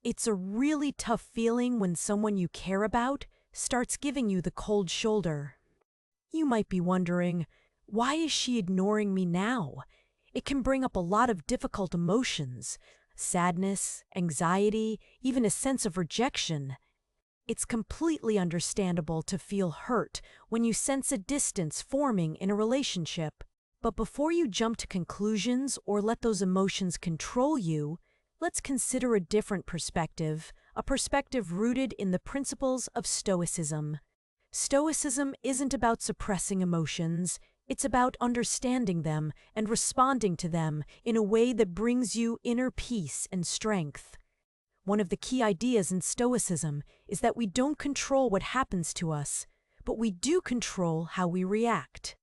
It's a really tough feeling when someone you care about starts giving you the cold shoulder. You might be wondering, why is she ignoring me now? It can bring up a lot of difficult emotions, sadness, anxiety, even a sense of rejection. It's completely understandable to feel hurt when you sense a distance forming in a relationship. But before you jump to conclusions or let those emotions control you, let's consider a different perspective, a perspective rooted in the principles of Stoicism. Stoicism isn't about suppressing emotions, it's about understanding them and responding to them in a way that brings you inner peace and strength. One of the key ideas in Stoicism is that we don't control what happens to us, but we do control how we react.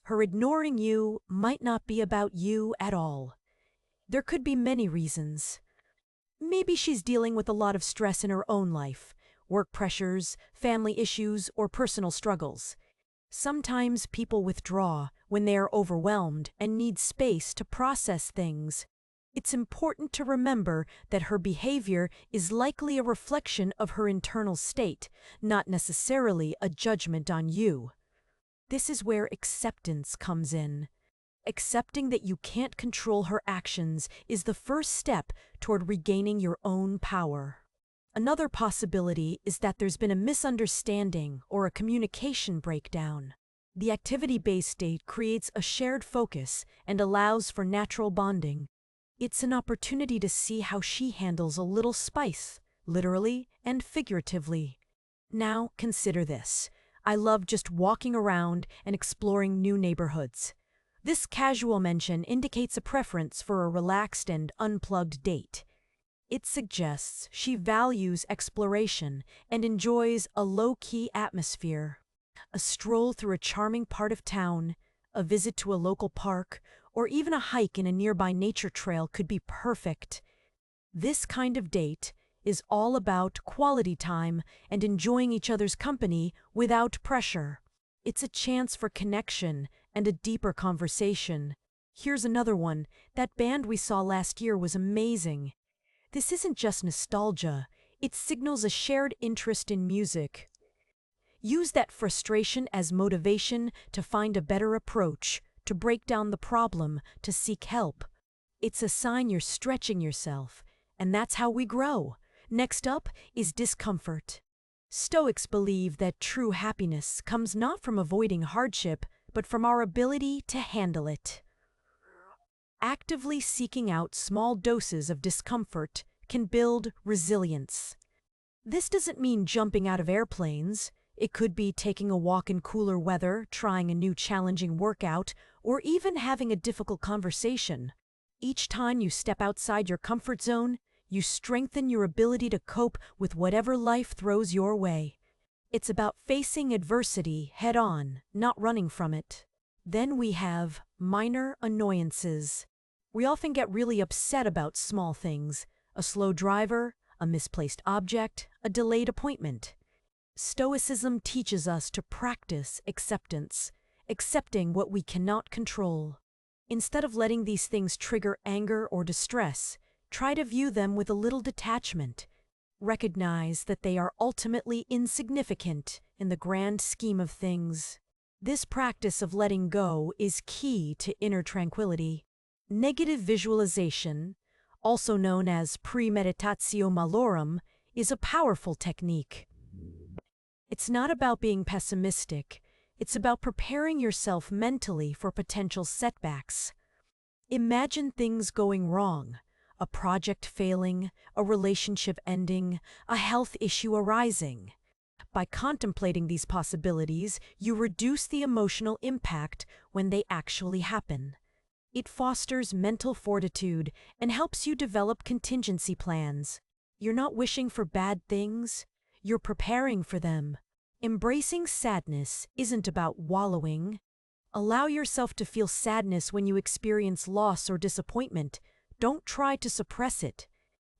Her ignoring you might not be about you at all. There could be many reasons. Maybe she's dealing with a lot of stress in her own life, work pressures, family issues, or personal struggles. Sometimes people withdraw when they are overwhelmed and need space to process things. It's important to remember that her behavior is likely a reflection of her internal state, not necessarily a judgment on you. This is where acceptance comes in. Accepting that you can't control her actions is the first step toward regaining your own power. Another possibility is that there's been a misunderstanding or a communication breakdown. The activity-based state creates a shared focus and allows for natural bonding. It's an opportunity to see how she handles a little spice, literally and figuratively. Now consider this. I love just walking around and exploring new neighborhoods. This casual mention indicates a preference for a relaxed and unplugged date. It suggests she values exploration and enjoys a low-key atmosphere. A stroll through a charming part of town, a visit to a local park, or even a hike in a nearby nature trail could be perfect. This kind of date is all about quality time and enjoying each other's company without pressure. It's a chance for connection and a deeper conversation. Here's another one. That band we saw last year was amazing. This isn't just nostalgia, it signals a shared interest in music. Use that frustration as motivation to find a better approach, to break down the problem, to seek help. It's a sign you're stretching yourself, and that's how we grow. Next up is discomfort. Stoics believe that true happiness comes not from avoiding hardship, but from our ability to handle it. Actively seeking out small doses of discomfort can build resilience. This doesn't mean jumping out of airplanes. It could be taking a walk in cooler weather, trying a new challenging workout, or even having a difficult conversation. Each time you step outside your comfort zone, you strengthen your ability to cope with whatever life throws your way. It's about facing adversity head-on, not running from it. Then we have minor annoyances. We often get really upset about small things: a slow driver, a misplaced object, a delayed appointment. Stoicism teaches us to practice acceptance, accepting what we cannot control. Instead of letting these things trigger anger or distress, try to view them with a little detachment. Recognize that they are ultimately insignificant in the grand scheme of things. This practice of letting go is key to inner tranquility. Negative visualization, also known as premeditatio malorum, is a powerful technique. It's not about being pessimistic, it's about preparing yourself mentally for potential setbacks. Imagine things going wrong, a project failing, a relationship ending, a health issue arising. By contemplating these possibilities, you reduce the emotional impact when they actually happen. It fosters mental fortitude and helps you develop contingency plans. You're not wishing for bad things, you're preparing for them. Embracing sadness isn't about wallowing. Allow yourself to feel sadness when you experience loss or disappointment. Don't try to suppress it.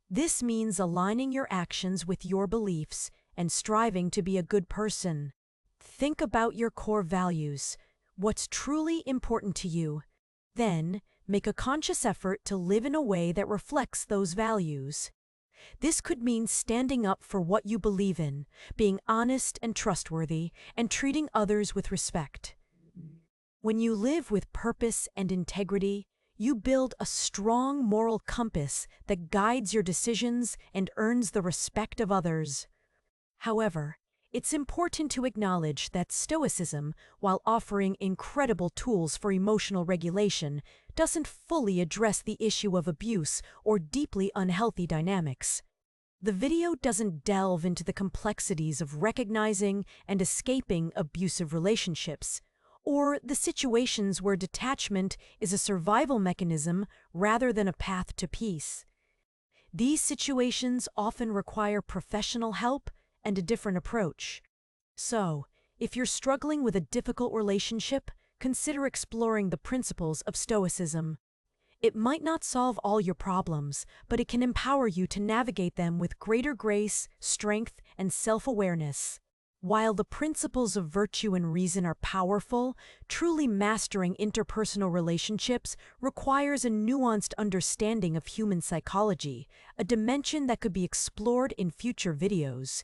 This means aligning your actions with your beliefs and striving to be a good person. Think about your core values, what's truly important to you. Then, make a conscious effort to live in a way that reflects those values. This could mean standing up for what you believe in, being honest and trustworthy, and treating others with respect. When you live with purpose and integrity, you build a strong moral compass that guides your decisions and earns the respect of others. However, it's important to acknowledge that Stoicism, while offering incredible tools for emotional regulation, doesn't fully address the issue of abuse or deeply unhealthy dynamics. The video doesn't delve into the complexities of recognizing and escaping abusive relationships, or the situations where detachment is a survival mechanism rather than a path to peace. These situations often require professional help and a different approach. So, if you're struggling with a difficult relationship, consider exploring the principles of Stoicism. It might not solve all your problems, but it can empower you to navigate them with greater grace, strength, and self-awareness. While the principles of virtue and reason are powerful, truly mastering interpersonal relationships requires a nuanced understanding of human psychology, a dimension that could be explored in future videos.